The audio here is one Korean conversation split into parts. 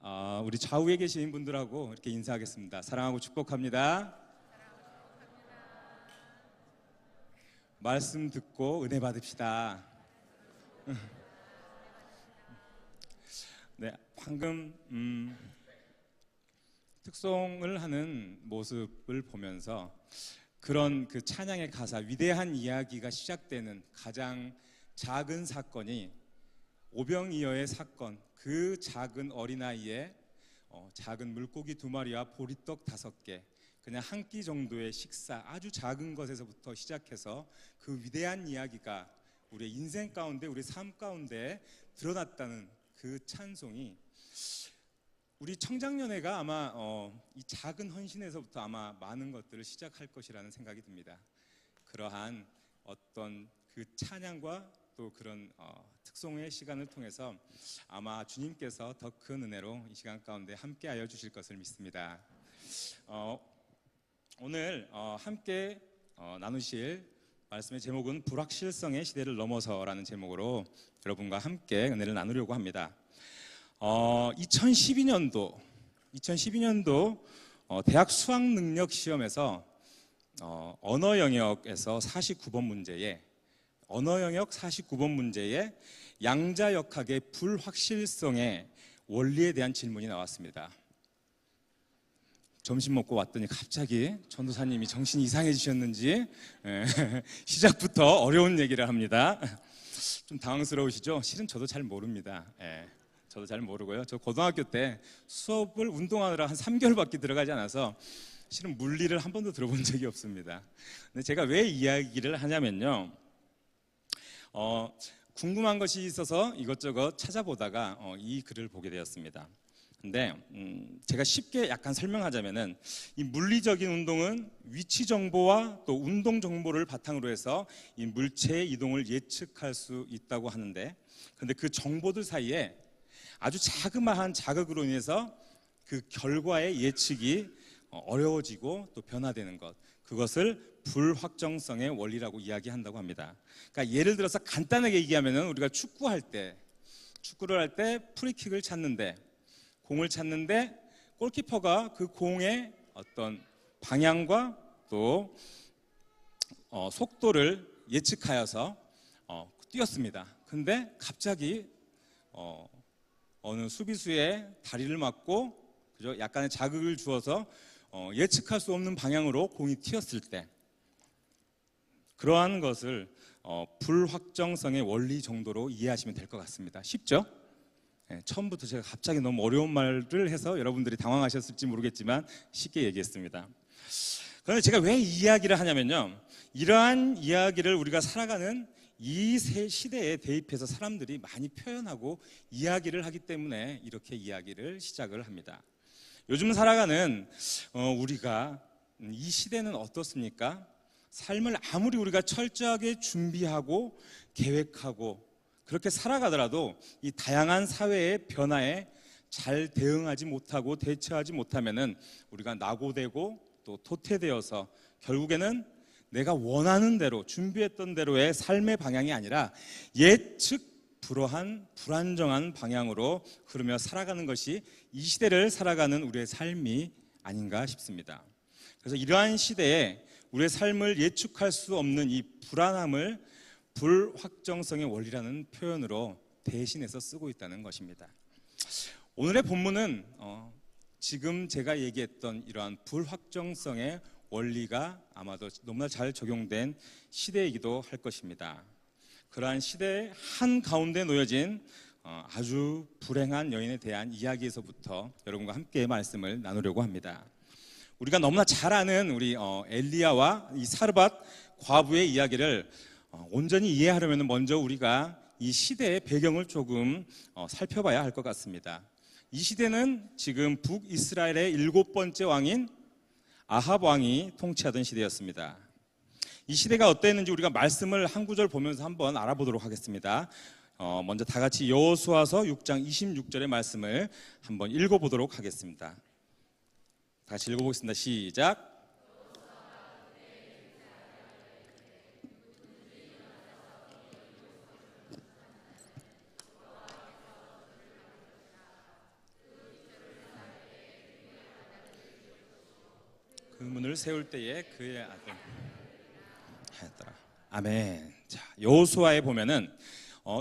우리 좌우에 계신 분들하고 이렇게 인사하겠습니다. 사랑하고 축복합니다. 말씀 듣고 은혜 받읍시다. 네, 방금 특송을 하는 모습을 보면서 그런 그 찬양의 가사, 위대한 이야기가 시작되는 가장 작은 사건이 오병이어의 사건, 그 작은 어린아이의 작은 물고기 2마리와 보리떡 5개, 그냥 한 끼 정도의 식사, 아주 작은 것에서부터 시작해서 그 위대한 이야기가 우리의 인생 가운데, 우리 삶 가운데 드러났다는 그 찬송이 우리 청장년회가 아마 이 작은 헌신에서부터 아마 많은 것들을 시작할 것이라는 생각이 듭니다. 그러한 어떤 그 찬양과 또 그런 특송의 시간을 통해서 아마 주님께서 더 큰 은혜로 이 시간 가운데 함께하여 주실 것을 믿습니다. 오늘 함께 나누실 말씀의 제목은 불확실성의 시대를 넘어서라는 제목으로 여러분과 함께 은혜를 나누려고 합니다. 2012년도 대학 수학능력 시험에서 언어 영역에서 49번 문제에 양자역학의 불확실성의 원리에 대한 질문이 나왔습니다. 점심 먹고 왔더니 갑자기 전도사님이 정신이 이상해지셨는지 시작부터 어려운 얘기를 합니다. 좀 당황스러우시죠? 실은 저도 잘 모릅니다. 저도 잘 모르고요. 저 고등학교 때 수업을 운동하느라 한 3개월밖에 들어가지 않아서 실은 물리를 한 번도 들어본 적이 없습니다. 근데 제가 왜 이야기를 하냐면요, 궁금한 것이 있어서 이것저것 찾아보다가 이 글을 보게 되었습니다. 근데 제가 쉽게 약간 설명하자면은, 이 물리적인 운동은 위치 정보와 또 운동 정보를 바탕으로 해서 이 물체의 이동을 예측할 수 있다고 하는데, 근데 그 정보들 사이에 아주 자그마한 자극으로 인해서 그 결과의 예측이 어려워지고 또 변화되는 것, 그것을 불확정성의 원리라고 이야기한다고 합니다. 그러니까 예를 들어서 간단하게 얘기하면은, 우리가 축구를 할 때 프리킥을 찾는데, 공을 찾는데 골키퍼가 그 공의 어떤 방향과 또 속도를 예측하여서 뛰었습니다. 근데 갑자기 어느 수비수의 다리를 맞고 약간의 자극을 주어서 예측할 수 없는 방향으로 공이 튀었을 때, 그러한 것을 불확정성의 원리 정도로 이해하시면 될 것 같습니다. 쉽죠? 처음부터 제가 갑자기 너무 어려운 말을 해서 여러분들이 당황하셨을지 모르겠지만 쉽게 얘기했습니다. 그런데 제가 왜 이 이야기를 하냐면요, 이러한 이야기를 우리가 살아가는 이 시대에 대입해서 사람들이 많이 표현하고 이야기를 하기 때문에 이렇게 이야기를 시작을 합니다. 요즘 살아가는 우리가, 이 시대는 어떻습니까? 삶을 아무리 우리가 철저하게 준비하고 계획하고 그렇게 살아가더라도 이 다양한 사회의 변화에 잘 대응하지 못하고 대처하지 못하면은 우리가 낙오되고 또 도태되어서 결국에는 내가 원하는 대로, 준비했던 대로의 삶의 방향이 아니라 예측 불허한 불안정한 방향으로 흐르며 살아가는 것이 이 시대를 살아가는 우리의 삶이 아닌가 싶습니다. 그래서 이러한 시대에 우리의 삶을 예측할 수 없는 이 불안함을 불확정성의 원리라는 표현으로 대신해서 쓰고 있다는 것입니다. 오늘의 본문은 지금 제가 얘기했던 이러한 불확정성의 원리가 아마도 너무나 잘 적용된 시대이기도 할 것입니다. 그러한 시대의 한가운데 놓여진 아주 불행한 여인에 대한 이야기에서부터 여러분과 함께 말씀을 나누려고 합니다. 우리가 너무나 잘 아는 우리 엘리야와 이 사르밧 과부의 이야기를 온전히 이해하려면 먼저 우리가 이 시대의 배경을 조금 살펴봐야 할 것 같습니다. 이 시대는 지금 북이스라엘의 7번째 왕인 아합 왕이 통치하던 시대였습니다. 이 시대가 어땠는지 우리가 말씀을 한 구절 보면서 한번 알아보도록 하겠습니다. 먼저 다 같이 여호수아서 6장 26절의 말씀을 한번 읽어보도록 하겠습니다. 다 같이 읽어보겠습니다. 시작. 성문을 세울 때에 그의 아들 하였더라. 아멘. 자, 여호수아에 보면은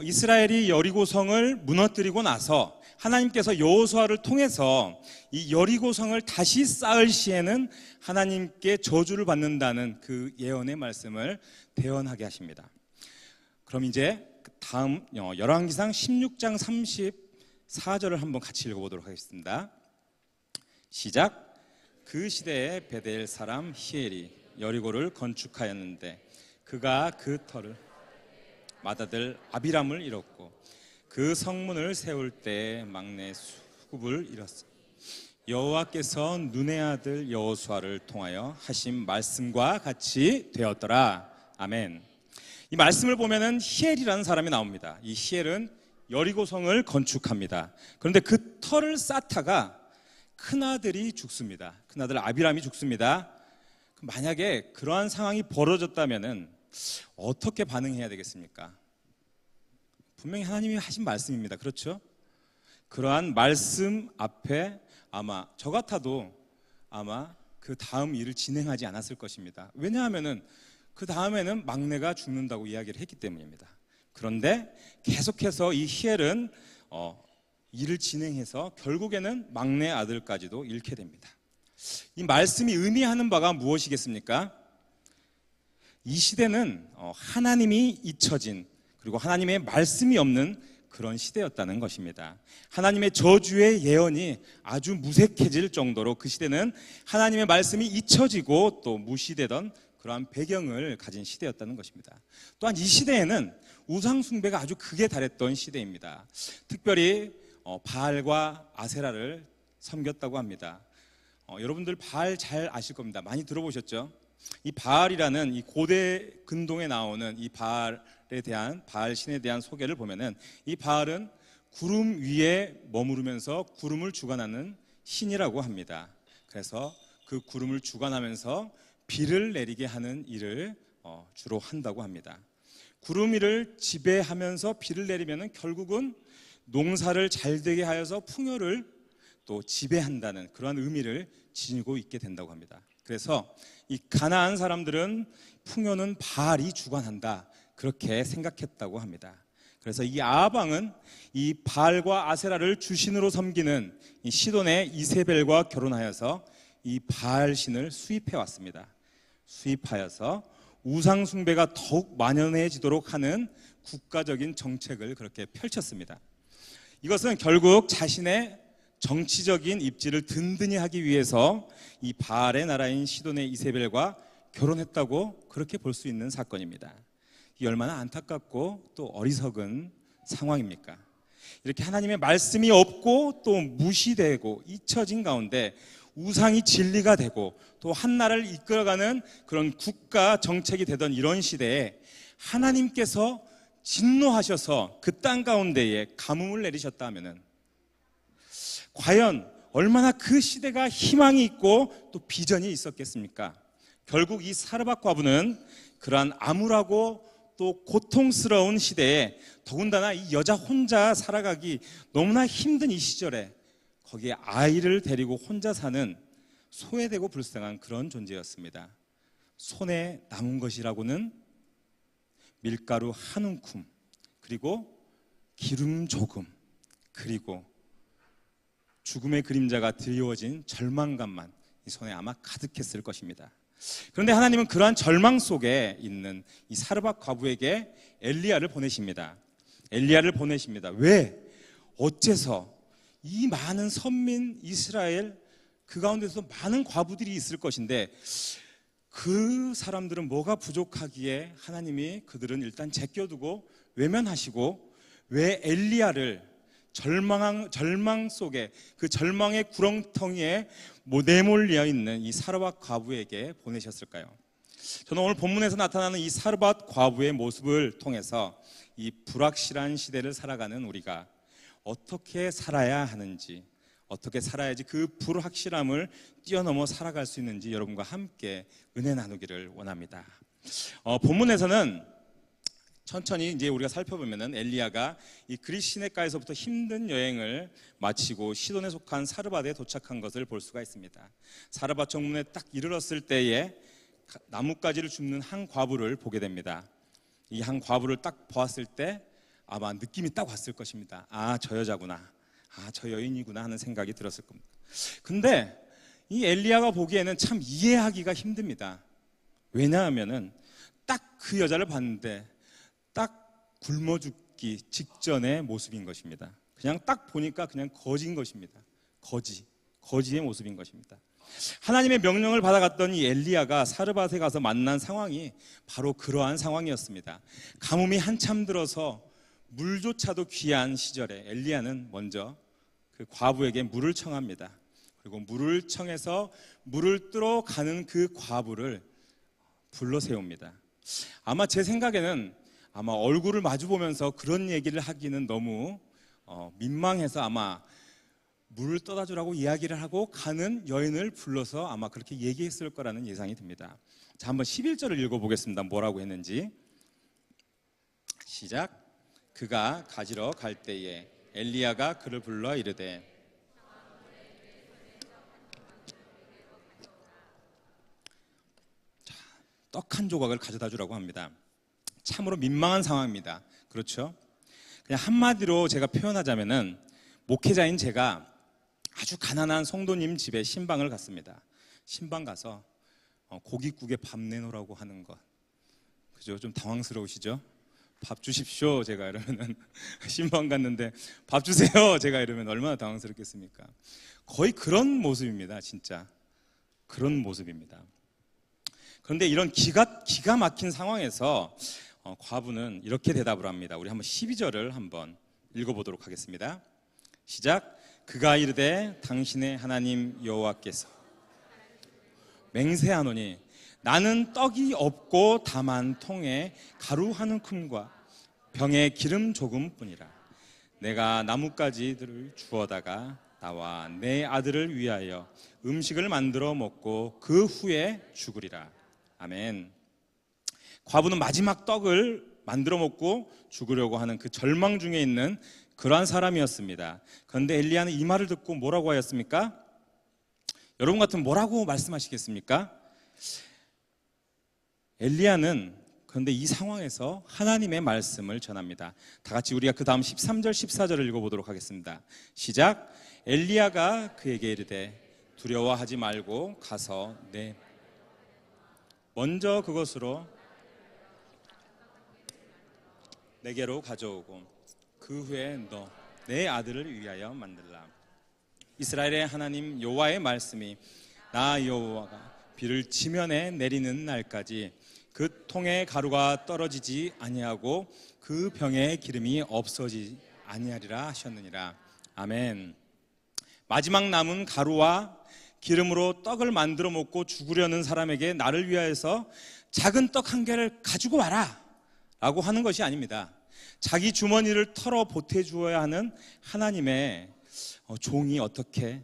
이스라엘이 여리고성을 무너뜨리고 나서 하나님께서 여호수아를 통해서 이 여리고성을 다시 쌓을 시에는 하나님께 저주를 받는다는 그 예언의 말씀을 대언하게 하십니다. 그럼 이제 다음 열왕기상 16장 34절을 한번 같이 읽어보도록 하겠습니다. 시작. 그 시대에 베델 사람 히엘이 여리고를 건축하였는데 그가 그 터를 맏아들 아비람을 잃었고 그 성문을 세울 때 막내 수굽을 잃었어. 여호와께서 눈의 아들 여호수아를 통하여 하신 말씀과 같이 되었더라. 아멘. 이 말씀을 보면은 히엘이라는 사람이 나옵니다. 이 히엘은 여리고성을 건축합니다. 그런데 그 터를 쌓다가 큰아들이 죽습니다. 큰아들 아비람이 죽습니다. 만약에 그러한 상황이 벌어졌다면은 어떻게 반응해야 되겠습니까? 분명히 하나님이 하신 말씀입니다. 그렇죠? 그러한 말씀 앞에 아마 저 같아도 아마 그 다음 일을 진행하지 않았을 것입니다. 왜냐하면은 그 다음에는 막내가 죽는다고 이야기를 했기 때문입니다. 그런데 계속해서 이 히엘은 일을 진행해서 결국에는 막내 아들까지도 잃게 됩니다. 이 말씀이 의미하는 바가 무엇이겠습니까? 이 시대는 하나님이 잊혀진 그리고 하나님의 말씀이 없는 그런 시대였다는 것입니다. 하나님의 저주의 예언이 아주 무색해질 정도로 그 시대는 하나님의 말씀이 잊혀지고 또 무시되던 그러한 배경을 가진 시대였다는 것입니다. 또한 이 시대에는 우상 숭배가 아주 극에 달했던 시대입니다. 특별히 바알과 아세라를 섬겼다고 합니다. 여러분들 바알 잘 아실 겁니다. 많이 들어보셨죠? 이 바알이라는 이 고대 근동에 나오는 이 바알에 대한 바알 신에 대한 소개를 보면은 이 바알은 구름 위에 머무르면서 구름을 주관하는 신이라고 합니다. 그래서 그 구름을 주관하면서 비를 내리게 하는 일을 주로 한다고 합니다. 구름 위를 지배하면서 비를 내리면은 결국은 농사를 잘 되게 하여서 풍요를 또 지배한다는 그러한 의미를 지니고 있게 된다고 합니다. 그래서 이 가나안 사람들은 풍요는 바알이 주관한다 그렇게 생각했다고 합니다. 그래서 이 아합 왕은 이 바알과 아세라를 주신으로 섬기는 이 시돈의 이세벨과 결혼하여서 이 바알 신을 수입해 왔습니다. 수입하여서 우상 숭배가 더욱 만연해지도록 하는 국가적인 정책을 그렇게 펼쳤습니다. 이것은 결국 자신의 정치적인 입지를 든든히 하기 위해서 이 바알의 나라인 시돈의 이세벨과 결혼했다고 그렇게 볼 수 있는 사건입니다. 이 얼마나 안타깝고 또 어리석은 상황입니까? 이렇게 하나님의 말씀이 없고 또 무시되고 잊혀진 가운데 우상이 진리가 되고 또 한 나라를 이끌어가는 그런 국가 정책이 되던 이런 시대에 하나님께서 진노하셔서 그 땅 가운데에 가뭄을 내리셨다 하면은 과연 얼마나 그 시대가 희망이 있고 또 비전이 있었겠습니까? 결국 이 사르밧 과부는 그러한 암울하고 또 고통스러운 시대에 더군다나 이 여자 혼자 살아가기 너무나 힘든 이 시절에 거기에 아이를 데리고 혼자 사는 소외되고 불쌍한 그런 존재였습니다. 손에 남은 것이라고는 밀가루 한 움큼 그리고 기름 조금 그리고 죽음의 그림자가 드리워진 절망감만 이 손에 아마 가득했을 것입니다. 그런데 하나님은 그러한 절망 속에 있는 이 사르밧 과부에게 엘리야를 보내십니다. 엘리야를 보내십니다. 왜? 어째서 이 많은 선민 이스라엘 그 가운데서 많은 과부들이 있을 것인데 그 사람들은 뭐가 부족하기에 하나님이 그들은 일단 제껴두고 외면하시고 왜 엘리야를 절망 속에 그 절망의 구렁텅이에 내몰려 있는 이 사르밧 과부에게 보내셨을까요? 저는 오늘 본문에서 나타나는 이 사르밧 과부의 모습을 통해서 이 불확실한 시대를 살아가는 우리가 어떻게 살아야 하는지, 어떻게 살아야지 그 불확실함을 뛰어넘어 살아갈 수 있는지 여러분과 함께 은혜 나누기를 원합니다. 본문에서는 천천히 이제 우리가 살펴보면은 엘리야가 이 그리스 시내가에서부터 힘든 여행을 마치고 시돈에 속한 사르밧에 도착한 것을 볼 수가 있습니다. 사르밧 정문에 딱 이르렀을 때에 나뭇가지를 줍는 한 과부를 보게 됩니다. 이 한 과부를 딱 보았을 때 아마 느낌이 딱 왔을 것입니다. 아, 저 여자구나, 아, 저 여인이구나 하는 생각이 들었을 겁니다. 근데 이 엘리야가 보기에는 참 이해하기가 힘듭니다. 왜냐하면은 딱 그 여자를 봤는데 딱 굶어 죽기 직전의 모습인 것입니다. 그냥 딱 보니까 그냥 거지인 것입니다. 거지의 모습인 것입니다. 하나님의 명령을 받아갔던 이 엘리야가 사르밧에 가서 만난 상황이 바로 그러한 상황이었습니다. 가뭄이 한참 들어서 물조차도 귀한 시절에 엘리야는 먼저 그 과부에게 물을 청합니다. 그리고 물을 청해서 물을 뜨러 가는 그 과부를 불러 세웁니다. 아마 제 생각에는 아마 얼굴을 마주 보면서 그런 얘기를 하기는 너무 민망해서 아마 물을 떠다 주라고 이야기를 하고 가는 여인을 불러서 아마 그렇게 얘기했을 거라는 예상이 듭니다. 자, 한번 11절을 읽어보겠습니다. 뭐라고 했는지. 시작. 그가 가지러 갈 때에 엘리야가 그를 불러 이르되 떡 한 조각을 가져다 주라고 합니다. 참으로 민망한 상황입니다. 그렇죠? 그냥 한마디로 제가 표현하자면은 목회자인 제가 아주 가난한 성도님 집에 신방을 갔습니다. 신방 가서 고깃국에 밥 내놓으라고 하는 것, 그죠? 좀 당황스러우시죠? 밥 주십시오 제가 이러면은 신방 갔는데 밥 주세요 제가 이러면 얼마나 당황스럽겠습니까? 거의 그런 모습입니다. 진짜 그런 모습입니다. 그런데 이런 기가 막힌 상황에서 과부는 이렇게 대답을 합니다. 우리 한번 12절을 한번 읽어보도록 하겠습니다. 시작. 그가 이르되 당신의 하나님 여호와께서 맹세하노니 나는 떡이 없고 다만 통에 가루 한 움큼과 병에 기름 조금뿐이라. 내가 나뭇가지들을 주워다가 나와 내 아들을 위하여 음식을 만들어 먹고 그 후에 죽으리라. 아멘. 과부는 마지막 떡을 만들어 먹고 죽으려고 하는 그 절망 중에 있는 그러한 사람이었습니다. 그런데 엘리야는 이 말을 듣고 뭐라고 하였습니까? 여러분 같으면 뭐라고 말씀하시겠습니까? 엘리야는 그런데 이 상황에서 하나님의 말씀을 전합니다. 다 같이 우리가 그 다음 13절 14절을 읽어보도록 하겠습니다. 시작. 엘리야가 그에게 이르되 두려워하지 말고 가서 먼저 그것으로 내게로 가져오고 그 후에 너 내 아들을 위하여 만들라. 이스라엘의 하나님 여호와의 말씀이 나 여호와가 비를 지면에 내리는 날까지 그 통에 가루가 떨어지지 아니하고 그 병에 기름이 없어지지 아니하리라 하셨느니라. 아멘. 마지막 남은 가루와 기름으로 떡을 만들어 먹고 죽으려는 사람에게 나를 위하여서 작은 떡 한 개를 가지고 와라 라고 하는 것이 아닙니다. 자기 주머니를 털어 보태주어야 하는 하나님의 종이 어떻게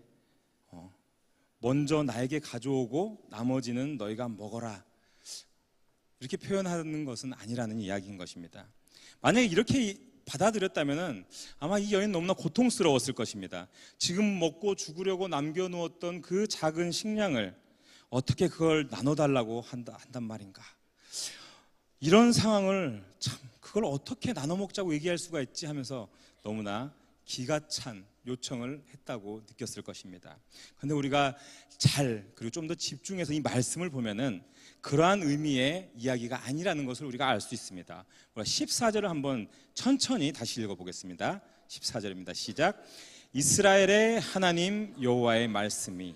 먼저 나에게 가져오고 나머지는 너희가 먹어라 이렇게 표현하는 것은 아니라는 이야기인 것입니다. 만약에 이렇게 받아들였다면 아마 이 여인 너무나 고통스러웠을 것입니다. 지금 먹고 죽으려고 남겨놓았던 그 작은 식량을 어떻게 그걸 나눠달라고 한단 말인가. 이런 상황을 참 그걸 어떻게 나눠 먹자고 얘기할 수가 있지 하면서 너무나 기가 찬 요청을 했다고 느꼈을 것입니다. 그런데 우리가 그리고 좀 더 집중해서 이 말씀을 보면은 그러한 의미의 이야기가 아니라는 것을 우리가 알 수 있습니다. 14절을 한번 천천히 다시 읽어보겠습니다. 14절입니다. 시작. 이스라엘의 하나님 여호와의 말씀이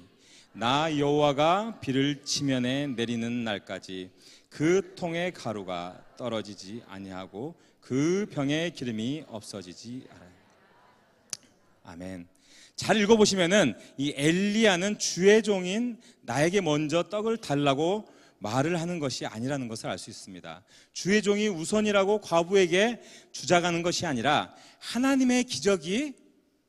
나 여호와가 비를 지면에 내리는 날까지 그 통의 가루가 떨어지지 아니하고 그 병의 기름이 없어지지 않아요. 아멘. 잘 읽어보시면은 이 엘리야는 주의 종인 나에게 먼저 떡을 달라고 말을 하는 것이 아니라는 것을 알 수 있습니다. 주의 종이 우선이라고 과부에게 주장하는 것이 아니라 하나님의 기적이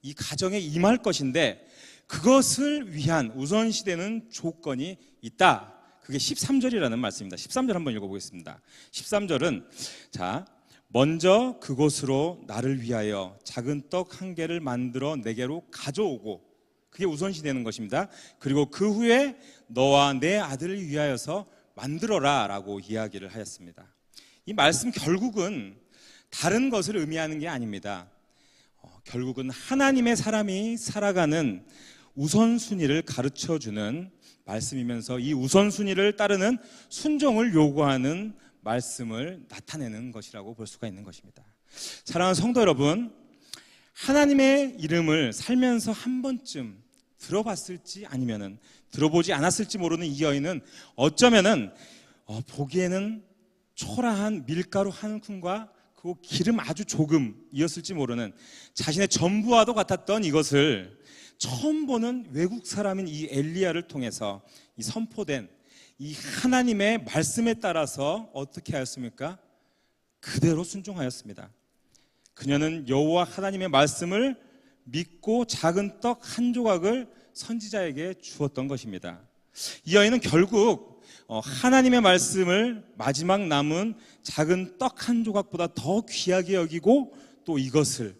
이 가정에 임할 것인데 그것을 위한 우선시되는 조건이 있다. 그게 13절이라는 말씀입니다. 13절 한번 읽어보겠습니다. 13절은 먼저 그곳으로 나를 위하여 작은 떡 한 개를 만들어 내게로 가져오고, 그게 우선시 되는 것입니다. 그리고 그 후에 너와 내 아들을 위하여서 만들어라 라고 이야기를 하였습니다. 이 말씀 결국은 다른 것을 의미하는 게 아닙니다. 결국은 하나님의 사람이 살아가는 우선순위를 가르쳐주는 말씀이면서 이 우선순위를 따르는 순종을 요구하는 말씀을 나타내는 것이라고 볼 수가 있는 것입니다. 사랑하는 성도 여러분, 하나님의 이름을 살면서 한 번쯤 들어봤을지 아니면은 들어보지 않았을지 모르는 이 여인은 어쩌면은 보기에는 초라한 밀가루 한 큰과 그 기름 아주 조금이었을지 모르는 자신의 전부와도 같았던 이것을 처음 보는 외국 사람인 이 엘리야를 통해서 이 선포된 이 하나님의 말씀에 따라서 어떻게 하였습니까? 그대로 순종하였습니다. 그녀는 여호와 하나님의 말씀을 믿고 작은 떡 한 조각을 선지자에게 주었던 것입니다. 이 여인은 결국 하나님의 말씀을 마지막 남은 작은 떡 한 조각보다 더 귀하게 여기고 또 이것의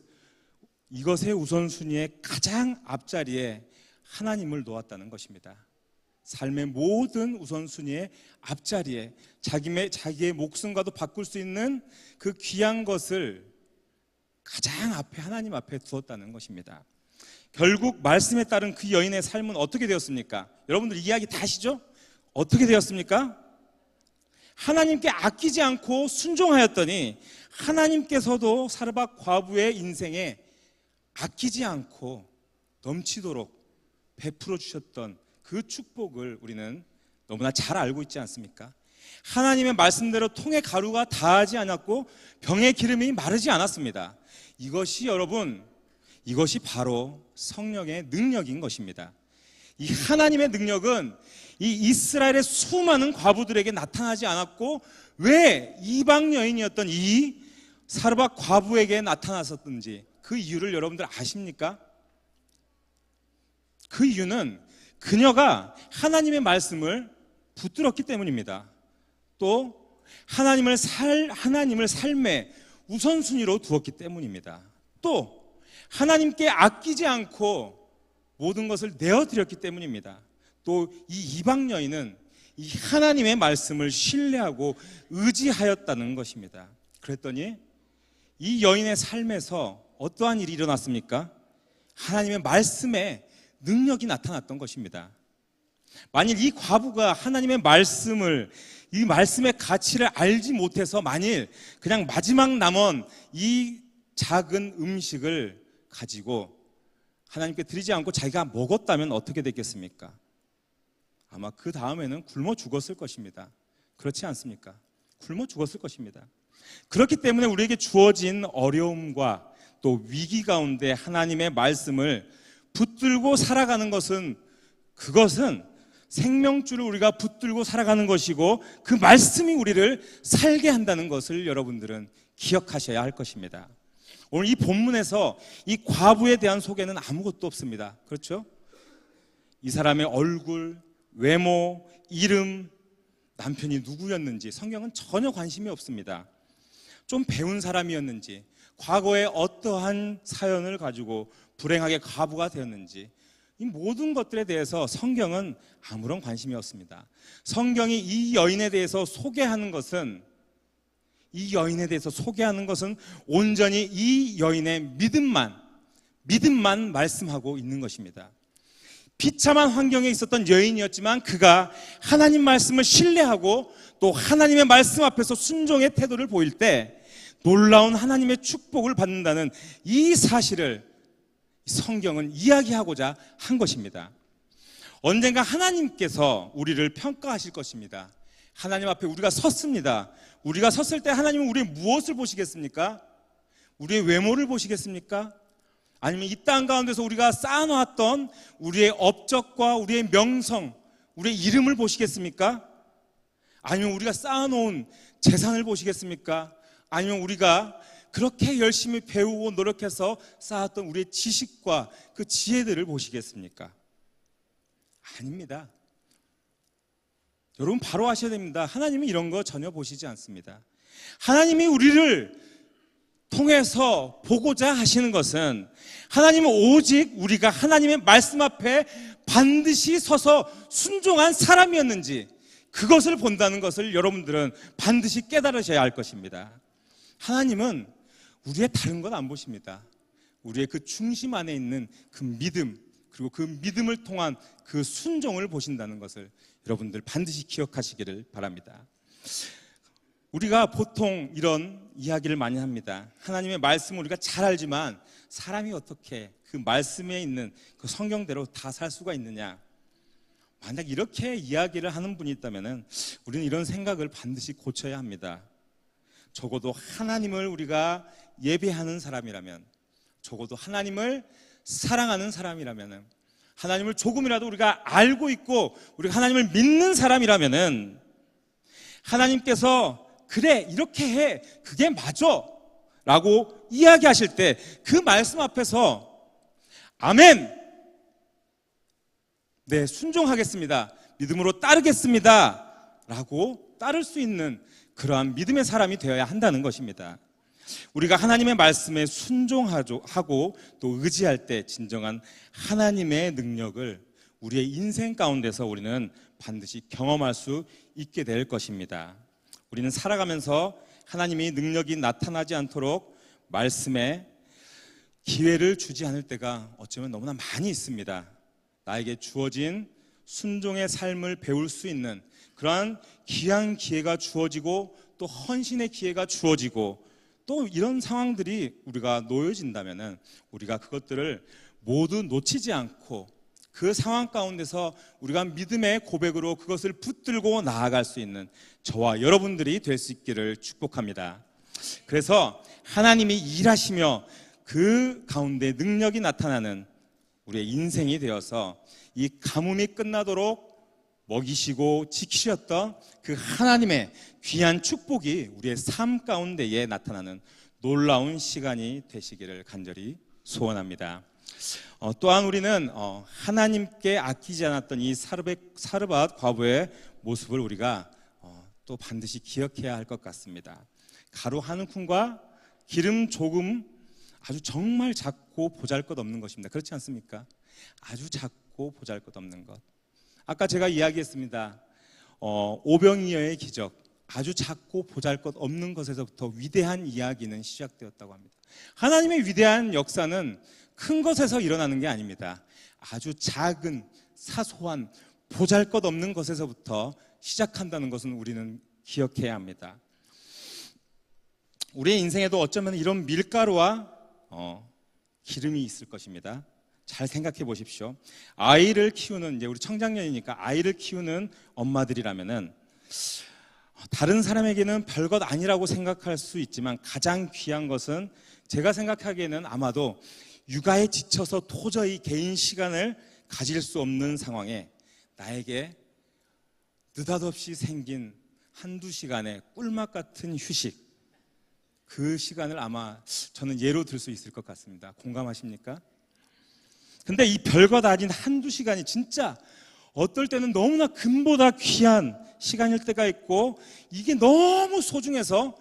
우선순위의 가장 앞자리에 하나님을 놓았다는 것입니다. 삶의 모든 우선순위의 앞자리에 자기의 목숨과도 바꿀 수 있는 그 귀한 것을 가장 앞에 하나님 앞에 두었다는 것입니다. 결국 말씀에 따른 그 여인의 삶은 어떻게 되었습니까? 여러분들 이야기 다 아시죠? 어떻게 되었습니까? 하나님께 아끼지 않고 순종하였더니 하나님께서도 사르밧 과부의 인생에 아끼지 않고 넘치도록 베풀어 주셨던 그 축복을 우리는 너무나 잘 알고 있지 않습니까? 하나님의 말씀대로 통에 가루가 다하지 않았고 병의 기름이 마르지 않았습니다. 이것이 바로 성령의 능력인 것입니다. 이 하나님의 능력은 이 이스라엘의 수많은 과부들에게 나타나지 않았고 왜 이방 여인이었던 이 사르밧 과부에게 나타났었는지 그 이유를 여러분들 아십니까? 그 이유는 그녀가 하나님의 말씀을 붙들었기 때문입니다. 또 하나님을 삶의 우선순위로 두었기 때문입니다. 또 하나님께 아끼지 않고 모든 것을 내어드렸기 때문입니다. 또 이 이방 여인은 이 하나님의 말씀을 신뢰하고 의지하였다는 것입니다. 그랬더니 이 여인의 삶에서 어떠한 일이 일어났습니까? 하나님의 말씀에 능력이 나타났던 것입니다. 만일 이 과부가 하나님의 말씀을, 이 말씀의 가치를 알지 못해서 만일 그냥 마지막 남은 이 작은 음식을 가지고 하나님께 드리지 않고 자기가 먹었다면 어떻게 됐겠습니까? 아마 그 다음에는 굶어 죽었을 것입니다. 그렇지 않습니까? 굶어 죽었을 것입니다. 그렇기 때문에 우리에게 주어진 어려움과 또 위기 가운데 하나님의 말씀을 붙들고 살아가는 그것은 생명줄을 우리가 붙들고 살아가는 것이고 그 말씀이 우리를 살게 한다는 것을 여러분들은 기억하셔야 할 것입니다. 오늘 이 본문에서 이 과부에 대한 소개는 아무것도 없습니다. 그렇죠? 이 사람의 얼굴, 외모, 이름, 남편이 누구였는지 성경은 전혀 관심이 없습니다. 좀 배운 사람이었는지, 과거에 어떠한 사연을 가지고 불행하게 과부가 되었는지, 이 모든 것들에 대해서 성경은 아무런 관심이 없습니다. 성경이 이 여인에 대해서 소개하는 것은 온전히 이 여인의 믿음만 말씀하고 있는 것입니다. 비참한 환경에 있었던 여인이었지만 그가 하나님 말씀을 신뢰하고 또 하나님의 말씀 앞에서 순종의 태도를 보일 때 놀라운 하나님의 축복을 받는다는 이 사실을 성경은 이야기하고자 한 것입니다. 언젠가 하나님께서 우리를 평가하실 것입니다. 하나님 앞에 우리가 섰습니다. 우리가 섰을 때 하나님은 우리의 무엇을 보시겠습니까? 우리의 외모를 보시겠습니까? 아니면 이 땅 가운데서 우리가 쌓아놓았던 우리의 업적과 우리의 명성, 우리의 이름을 보시겠습니까? 아니면 우리가 쌓아놓은 재산을 보시겠습니까? 아니면 우리가 그렇게 열심히 배우고 노력해서 쌓았던 우리의 지식과 그 지혜들을 보시겠습니까? 아닙니다. 여러분 바로 아셔야 됩니다. 하나님은 이런 거 전혀 보시지 않습니다. 하나님이 우리를 통해서 보고자 하시는 것은 하나님은 오직 우리가 하나님의 말씀 앞에 반드시 서서 순종한 사람이었는지 그것을 본다는 것을 여러분들은 반드시 깨달으셔야 할 것입니다. 하나님은 우리의 다른 것 안 보십니다. 우리의 그 중심 안에 있는 그 믿음, 그리고 그 믿음을 통한 그 순종을 보신다는 것을 여러분들 반드시 기억하시기를 바랍니다. 우리가 보통 이런 이야기를 많이 합니다. 하나님의 말씀을 우리가 잘 알지만 사람이 어떻게 그 말씀에 있는 그 성경대로 다 살 수가 있느냐. 만약 이렇게 이야기를 하는 분이 있다면 우리는 이런 생각을 반드시 고쳐야 합니다. 적어도 하나님을 우리가 예배하는 사람이라면, 적어도 하나님을 사랑하는 사람이라면, 하나님을 조금이라도 우리가 알고 있고 우리가 하나님을 믿는 사람이라면 하나님께서 그래 이렇게 해 그게 맞아 라고 이야기하실 때 그 말씀 앞에서 아멘, 네 순종하겠습니다, 믿음으로 따르겠습니다 라고 따를 수 있는 그러한 믿음의 사람이 되어야 한다는 것입니다. 우리가 하나님의 말씀에 순종하고 또 의지할 때 진정한 하나님의 능력을 우리의 인생 가운데서 우리는 반드시 경험할 수 있게 될 것입니다. 우리는 살아가면서 하나님이 능력이 나타나지 않도록 말씀에 기회를 주지 않을 때가 어쩌면 너무나 많이 있습니다. 나에게 주어진 순종의 삶을 배울 수 있는 그러한 귀한 기회가 주어지고 또 헌신의 기회가 주어지고 또 이런 상황들이 우리가 놓여진다면 우리가 그것들을 모두 놓치지 않고 그 상황 가운데서 우리가 믿음의 고백으로 그것을 붙들고 나아갈 수 있는 저와 여러분들이 될 수 있기를 축복합니다. 그래서 하나님이 일하시며 그 가운데 능력이 나타나는 우리의 인생이 되어서 이 가뭄이 끝나도록 먹이시고 지키셨던 그 하나님의 귀한 축복이 우리의 삶 가운데에 나타나는 놀라운 시간이 되시기를 간절히 소원합니다. 또한 우리는 하나님께 아끼지 않았던 이 사르밧 과부의 모습을 우리가 또 반드시 기억해야 할 것 같습니다. 가루 한 움큼과 기름 조금, 아주 정말 작고 보잘것없는 것입니다. 그렇지 않습니까? 아주 작고 보잘것없는 것. 아까 제가 이야기했습니다. 오병이어의 기적, 아주 작고 보잘것없는 것에서부터 위대한 이야기는 시작되었다고 합니다. 하나님의 위대한 역사는 큰 것에서 일어나는 게 아닙니다. 아주 작은 사소한 보잘것없는 것에서부터 시작한다는 것은 우리는 기억해야 합니다. 우리의 인생에도 어쩌면 이런 밀가루와 기름이 있을 것입니다. 잘 생각해 보십시오. 아이를 키우는, 이제 우리 청장년이니까 아이를 키우는 엄마들이라면은 다른 사람에게는 별것 아니라고 생각할 수 있지만 가장 귀한 것은 제가 생각하기에는 아마도 육아에 지쳐서 도저히 개인 시간을 가질 수 없는 상황에 나에게 느닷없이 생긴 한두 시간의 꿀맛 같은 휴식, 그 시간을 아마 저는 예로 들 수 있을 것 같습니다. 공감하십니까? 근데 이 별것 아닌 한두 시간이 진짜 어떨 때는 너무나 금보다 귀한 시간일 때가 있고 이게 너무 소중해서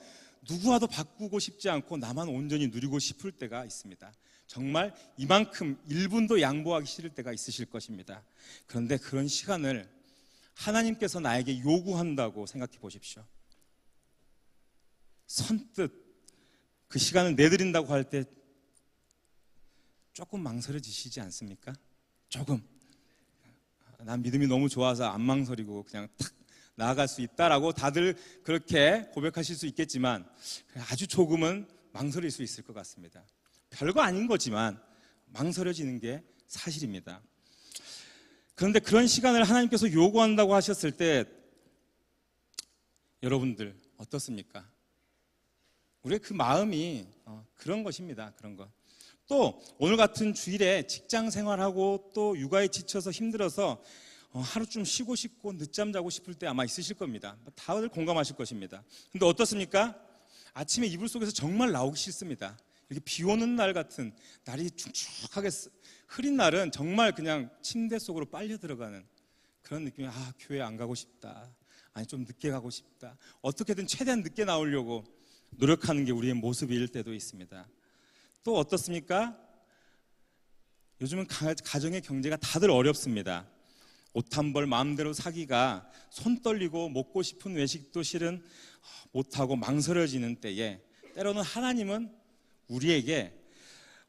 누구와도 바꾸고 싶지 않고 나만 온전히 누리고 싶을 때가 있습니다. 정말 이만큼 1분도 양보하기 싫을 때가 있으실 것입니다. 그런데 그런 시간을 하나님께서 나에게 요구한다고 생각해 보십시오. 선뜻 그 시간을 내드린다고 할 때 조금 망설여지시지 않습니까? 조금. 난 믿음이 너무 좋아서 안 망설이고 그냥 탁 나아갈 수 있다라고 다들 그렇게 고백하실 수 있겠지만 아주 조금은 망설일 수 있을 것 같습니다. 별거 아닌 거지만 망설여지는 게 사실입니다. 그런데 그런 시간을 하나님께서 요구한다고 하셨을 때 여러분들 어떻습니까? 우리의 그 마음이 그런 것입니다. 그런 것. 또 오늘 같은 주일에 직장 생활하고 또 육아에 지쳐서 힘들어서 하루쯤 쉬고 싶고 늦잠 자고 싶을 때 아마 있으실 겁니다. 다들 공감하실 것입니다. 근데 어떻습니까? 아침에 이불 속에서 정말 나오기 싫습니다. 이렇게 비 오는 날 같은 날이 축축하게 흐린 날은 정말 그냥 침대 속으로 빨려 들어가는 그런 느낌이, 교회 안 가고 싶다, 아니 좀 늦게 가고 싶다, 어떻게든 최대한 늦게 나오려고 노력하는 게 우리의 모습일 때도 있습니다. 또 어떻습니까? 요즘은 가정의 경제가 다들 어렵습니다. 옷 한 벌 마음대로 사기가 손 떨리고 먹고 싶은 외식도 실은 못하고 망설여지는 때에 때로는 하나님은 우리의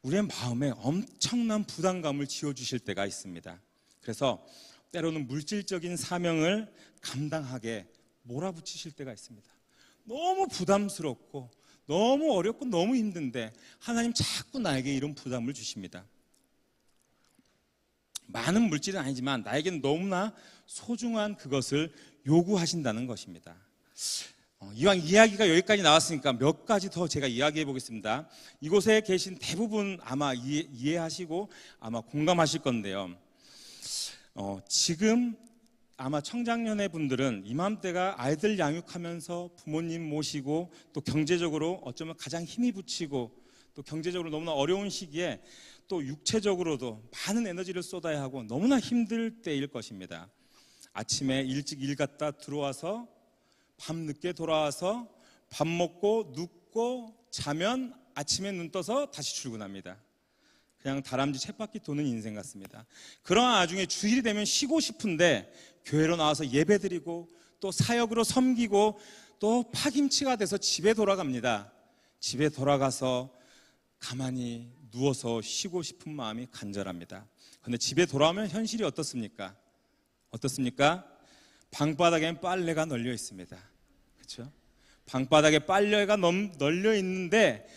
마음에 엄청난 부담감을 지어주실 때가 있습니다. 그래서 때로는 물질적인 사명을 감당하게 몰아붙이실 때가 있습니다. 너무 부담스럽고 너무 어렵고 너무 힘든데 하나님 자꾸 나에게 이런 부담을 주십니다. 많은 물질은 아니지만 나에게는 너무나 소중한 그것을 요구하신다는 것입니다. 이왕 이야기가 여기까지 나왔으니까 몇 가지 더 제가 이야기해 보겠습니다. 이곳에 계신 대부분 아마 이해하시고 아마 공감하실 건데요. 지금 아마 청장년회 분들은 이맘때가 아이들 양육하면서 부모님 모시고 또 경제적으로 어쩌면 가장 힘이 붙이고 또 경제적으로 너무나 어려운 시기에 또 육체적으로도 많은 에너지를 쏟아야 하고 너무나 힘들 때일 것입니다. 아침에 일찍 일 갔다 들어와서 밤늦게 돌아와서 밥 먹고 눕고 자면 아침에 눈 떠서 다시 출근합니다. 그냥 다람쥐 쳇바퀴 도는 인생 같습니다. 그러나 나중에 주일이 되면 쉬고 싶은데 교회로 나와서 예배드리고 또 사역으로 섬기고 또 파김치가 돼서 집에 돌아갑니다. 집에 돌아가서 가만히 누워서 쉬고 싶은 마음이 간절합니다. 그런데 집에 돌아오면 현실이 어떻습니까? 방바닥엔 빨래가 널려 있습니다. 그렇죠? 방바닥에 빨래가 널려 있는데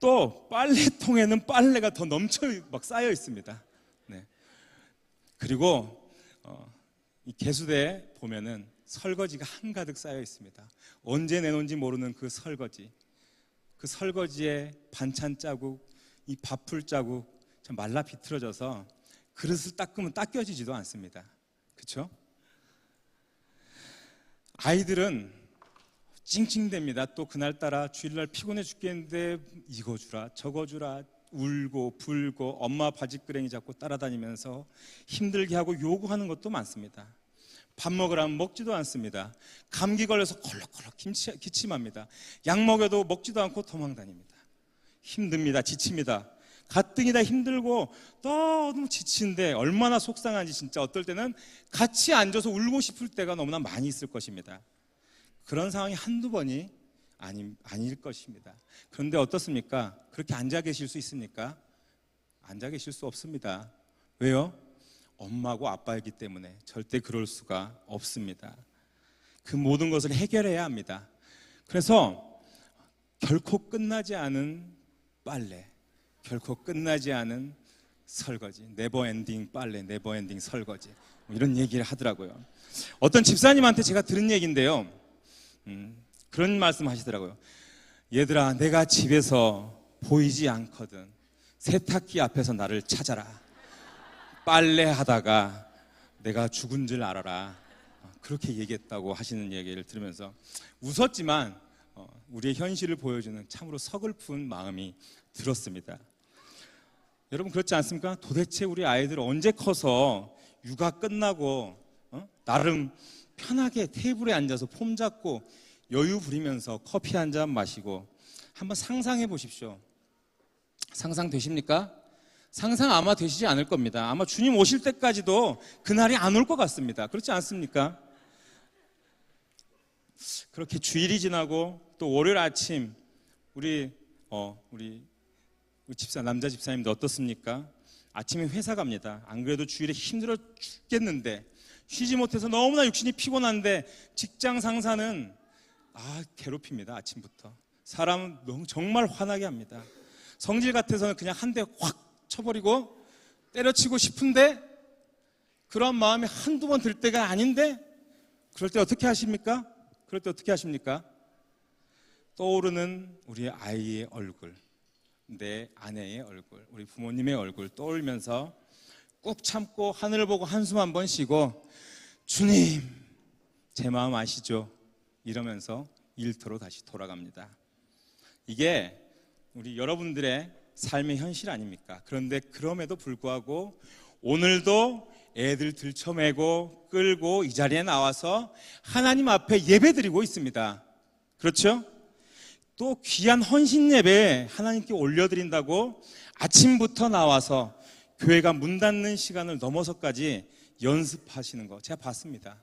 또 빨래통에는 빨래가 더 넘쳐 막 쌓여 있습니다. 네. 그리고 이 개수대에 보면은 설거지가 한가득 쌓여 있습니다. 언제 내놓은지 모르는 그 설거지에 반찬 자국, 이 밥풀 자국 참 말라 비틀어져서 그릇을 닦으면 닦여지지도 않습니다. 그렇죠? 아이들은 찡찡댑니다. 또 그날따라 주일날 피곤해 죽겠는데 이거 주라 저거 주라 울고 불고 엄마 바지끄레기 잡고 따라다니면서 힘들게 하고 요구하는 것도 많습니다. 밥 먹으라면 먹지도 않습니다. 감기 걸려서 콜록콜록 기침합니다. 약 먹여도 먹지도 않고 도망다닙니다. 힘듭니다. 지칩니다. 가뜩이 다 힘들고 너무 지치는데 얼마나 속상한지 진짜 어떨 때는 같이 앉아서 울고 싶을 때가 너무나 많이 있을 것입니다. 그런 상황이 한두 번이 아닐 것입니다. 그런데 어떻습니까? 그렇게 앉아 계실 수 있습니까? 앉아 계실 수 없습니다. 왜요? 엄마고 아빠이기 때문에 절대 그럴 수가 없습니다. 그 모든 것을 해결해야 합니다. 그래서 결코 끝나지 않은 빨래, 결코 끝나지 않은 설거지, 네버엔딩 빨래, 네버엔딩 설거지 이런 얘기를 하더라고요. 어떤 집사님한테 제가 들은 얘기인데요. 그런 말씀 하시더라고요. 얘들아, 내가 집에서 보이지 않거든 세탁기 앞에서 나를 찾아라. 빨래하다가 내가 죽은 줄 알아라. 그렇게 얘기했다고 하시는 얘기를 들으면서 웃었지만 우리의 현실을 보여주는 참으로 서글픈 마음이 들었습니다. 여러분 그렇지 않습니까? 도대체 우리 아이들 언제 커서 육아 끝나고 나름 편하게 테이블에 앉아서 폼 잡고 여유 부리면서 커피 한 잔 마시고 한번 상상해 보십시오. 상상되십니까? 상상 아마 되시지 않을 겁니다. 아마 주님 오실 때까지도 그날이 안 올 것 같습니다. 그렇지 않습니까? 그렇게 주일이 지나고 또 월요일 아침 우리 남자 집사님도 어떻습니까? 아침에 회사 갑니다. 안 그래도 주일에 힘들어 죽겠는데 쉬지 못해서 너무나 육신이 피곤한데 직장 상사는 괴롭힙니다. 아침부터 사람은 정말 화나게 합니다. 성질 같아서는 그냥 한 대 확 쳐버리고 때려치고 싶은데 그런 마음이 한두 번 들 때가 아닌데 그럴 때 어떻게 하십니까? 떠오르는 우리 아이의 얼굴, 내 아내의 얼굴, 우리 부모님의 얼굴 떠올리면서 꾹 참고 하늘을 보고 한숨 한번 쉬고 주님 제 마음 아시죠? 이러면서 일터로 다시 돌아갑니다. 이게 우리 여러분들의 삶의 현실 아닙니까? 그런데 그럼에도 불구하고 오늘도 애들 들쳐매고 끌고 이 자리에 나와서 하나님 앞에 예배드리고 있습니다. 그렇죠? 또 귀한 헌신 예배 하나님께 올려드린다고 아침부터 나와서 교회가 문 닫는 시간을 넘어서까지 연습하시는 거 제가 봤습니다.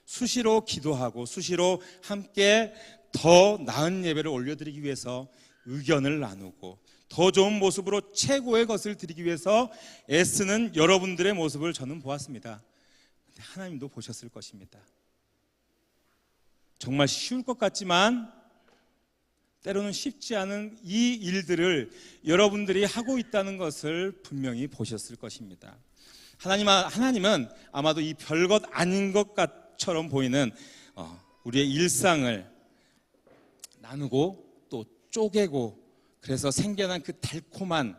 수시로 기도하고 수시로 함께 더 나은 예배를 올려드리기 위해서 의견을 나누고 더 좋은 모습으로 최고의 것을 드리기 위해서 애쓰는 여러분들의 모습을 저는 보았습니다. 근데 하나님도 보셨을 것입니다. 정말 쉬울 것 같지만 때로는 쉽지 않은 이 일들을 여러분들이 하고 있다는 것을 분명히 보셨을 것입니다. 하나님은 아마도 이 별것 아닌 것처럼 보이는 우리의 일상을 나누고 또 쪼개고 그래서 생겨난 그 달콤한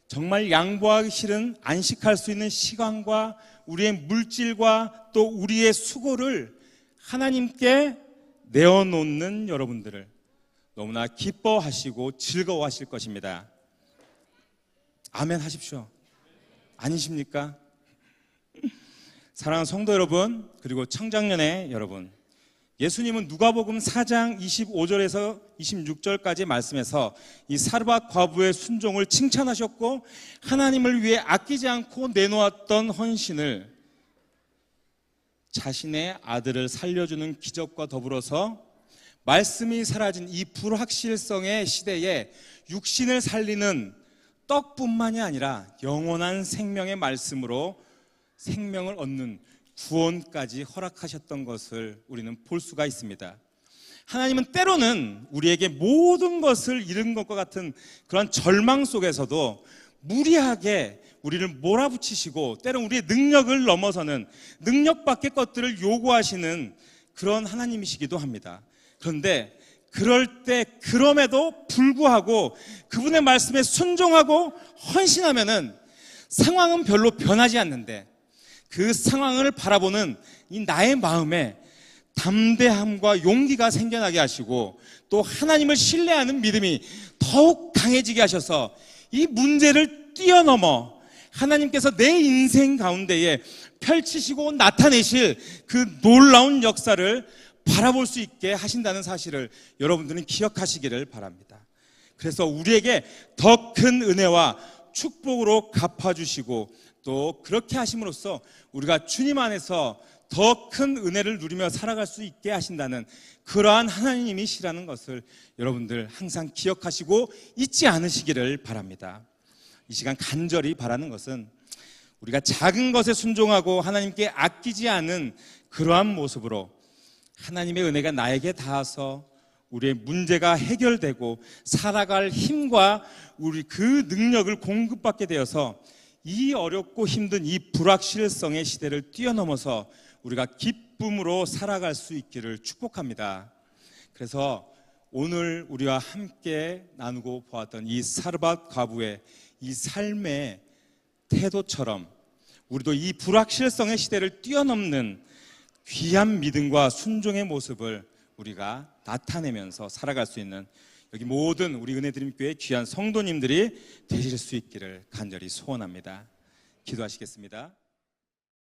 정말 양보하기 싫은 안식할 수 있는 시간과 우리의 물질과 또 우리의 수고를 하나님께 내어놓는 여러분들을 너무나 기뻐하시고 즐거워하실 것입니다. 아멘 하십시오. 아니십니까? 사랑하는 성도 여러분, 그리고 청장년의 여러분, 예수님은 누가복음 4장 25절에서 26절까지 말씀에서 이 사르밧 과부의 순종을 칭찬하셨고 하나님을 위해 아끼지 않고 내놓았던 헌신을 자신의 아들을 살려주는 기적과 더불어서 말씀이 사라진 이 불확실성의 시대에 육신을 살리는 떡뿐만이 아니라 영원한 생명의 말씀으로 생명을 얻는 구원까지 허락하셨던 것을 우리는 볼 수가 있습니다. 하나님은 때로는 우리에게 모든 것을 잃은 것과 같은 그런 절망 속에서도 무리하게 우리를 몰아붙이시고 때로는 우리의 능력을 넘어서는 능력 밖의 것들을 요구하시는 그런 하나님이시기도 합니다. 그런데 그럴 때 그럼에도 불구하고 그분의 말씀에 순종하고 헌신하면은 상황은 별로 변하지 않는데 그 상황을 바라보는 이 나의 마음에 담대함과 용기가 생겨나게 하시고 또 하나님을 신뢰하는 믿음이 더욱 강해지게 하셔서 이 문제를 뛰어넘어 하나님께서 내 인생 가운데에 펼치시고 나타내실 그 놀라운 역사를 바라볼 수 있게 하신다는 사실을 여러분들은 기억하시기를 바랍니다. 그래서 우리에게 더 큰 은혜와 축복으로 갚아주시고 또 그렇게 하심으로써 우리가 주님 안에서 더 큰 은혜를 누리며 살아갈 수 있게 하신다는 그러한 하나님이시라는 것을 여러분들 항상 기억하시고 잊지 않으시기를 바랍니다. 이 시간 간절히 바라는 것은 우리가 작은 것에 순종하고 하나님께 아끼지 않은 그러한 모습으로 하나님의 은혜가 나에게 닿아서 우리의 문제가 해결되고 살아갈 힘과 우리 그 능력을 공급받게 되어서 이 어렵고 힘든 이 불확실성의 시대를 뛰어넘어서 우리가 기쁨으로 살아갈 수 있기를 축복합니다. 그래서 오늘 우리와 함께 나누고 보았던 이 사르밧 과부의 이 삶의 태도처럼 우리도 이 불확실성의 시대를 뛰어넘는 귀한 믿음과 순종의 모습을 우리가 나타내면서 살아갈 수 있는 여기 모든 우리 은혜드림교회 귀한 성도님들이 되실 수 있기를 간절히 소원합니다. 기도하시겠습니다.